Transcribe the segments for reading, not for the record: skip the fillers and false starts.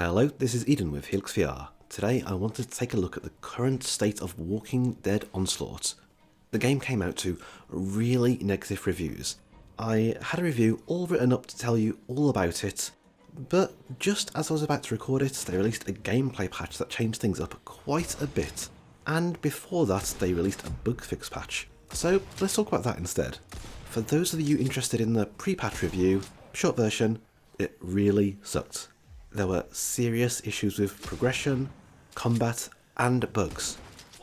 Hello, this is Eden with PCVR. Today I wanted to take a look at the current state of Walking Dead Onslaught. The game came out to really negative reviews. I had a review all written up to tell you all about it, but just as I was about to record it, they released a gameplay patch that changed things up quite a bit. And before that, they released a bug fix patch. So let's talk about that instead. For those of you interested in the pre-patch review, short version, it really sucked. There were serious issues with progression, combat, and bugs.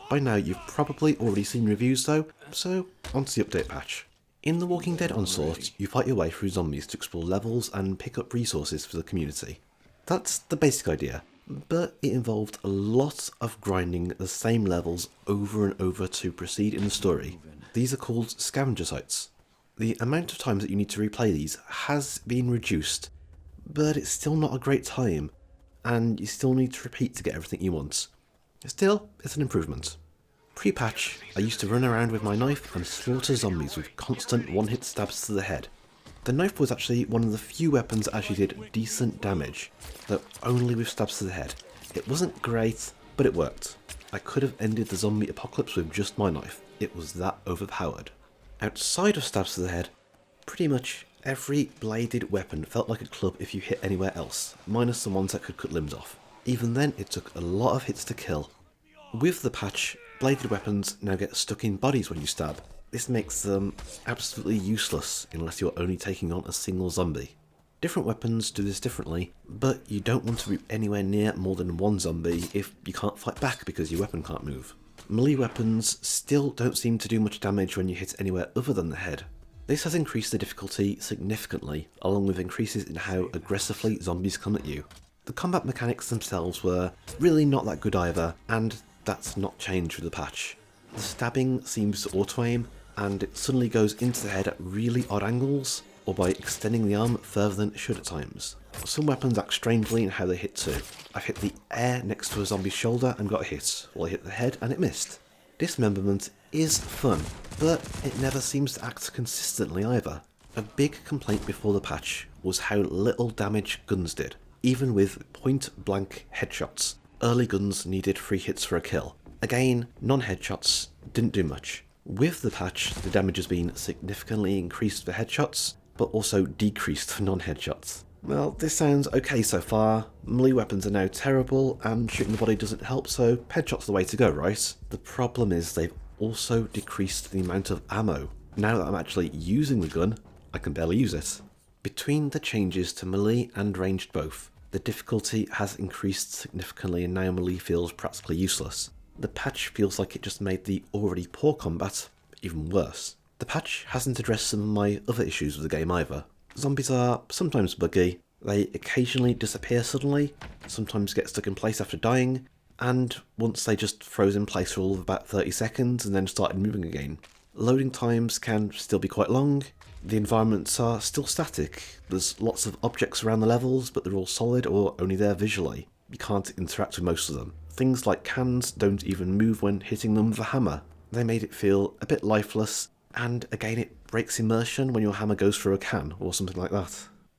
By now you've probably already seen reviews though, so onto the update patch. In The Walking Dead Onslaught, you fight your way through zombies to explore levels and pick up resources for the community. That's the basic idea, but it involved a lot of grinding the same levels over and over to proceed in the story. These are called scavenger sites. The amount of times that you need to replay these has been reduced, but it's still not a great time, and you still need to repeat to get everything you want. Still, it's an improvement. Pre-patch, I used to run around with my knife and slaughter zombies with constant one-hit stabs to the head. The knife was actually one of the few weapons that actually did decent damage, though only with stabs to the head. It wasn't great, but it worked. I could have ended the zombie apocalypse with just my knife. It was that overpowered. Outside of stabs to the head, pretty much every bladed weapon felt like a club if you hit anywhere else, minus the ones that could cut limbs off. Even then, it took a lot of hits to kill. With the patch, bladed weapons now get stuck in bodies when you stab. This makes them absolutely useless unless you're only taking on a single zombie. Different weapons do this differently, but you don't want to be anywhere near more than one zombie if you can't fight back because your weapon can't move. Melee weapons still don't seem to do much damage when you hit anywhere other than the head. This has increased the difficulty significantly, along with increases in how aggressively zombies come at you. The combat mechanics themselves were really not that good either, and that's not changed with the patch. The stabbing seems to auto-aim, and it suddenly goes into the head at really odd angles, or by extending the arm further than it should at times. Some weapons act strangely in how they hit too. I've hit the air next to a zombie's shoulder and got a hit, while I hit the head and it missed. Dismemberment is fun, but it never seems to act consistently either. A big complaint before the patch was how little damage guns did. Even with point-blank headshots, early guns needed 3 hits for a kill. Again, non-headshots didn't do much. With the patch, the damage has been significantly increased for headshots, but also decreased for non-headshots. Well, this sounds okay so far. Melee weapons are now terrible, and shooting the body doesn't help, so headshots the way to go, right? The problem is they've also decreased the amount of ammo. Now that I'm actually using the gun, I can barely use it. Between the changes to melee and ranged both, the difficulty has increased significantly and now melee feels practically useless. The patch feels like it just made the already poor combat even worse. The patch hasn't addressed some of my other issues with the game either. Zombies are sometimes buggy, they occasionally disappear suddenly, sometimes get stuck in place after dying, and once they just froze in place for all of about 30 seconds and then started moving again. Loading times can still be quite long, the environments are still static, there's lots of objects around the levels but they're all solid or only there visually. You can't interact with most of them. Things like cans don't even move when hitting them with a hammer. They made it feel a bit lifeless, and again it breaks immersion when your hammer goes through a can or something like that.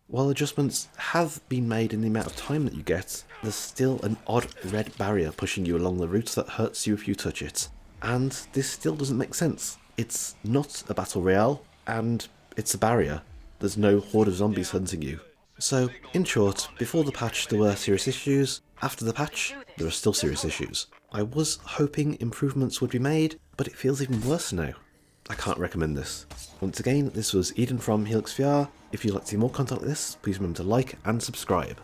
While adjustments have been made in the amount of time that you get, there's still an odd red barrier pushing you along the route that hurts you if you touch it. And this still doesn't make sense. It's not a battle royale, and it's a barrier. There's no horde of zombies hunting you. So, in short, before the patch there were serious issues, after the patch there are still serious issues. I was hoping improvements would be made, but it feels even worse now. I can't recommend this. Once again, this was Eden from PCVR. If you'd like to see more content like this, please remember to like and subscribe.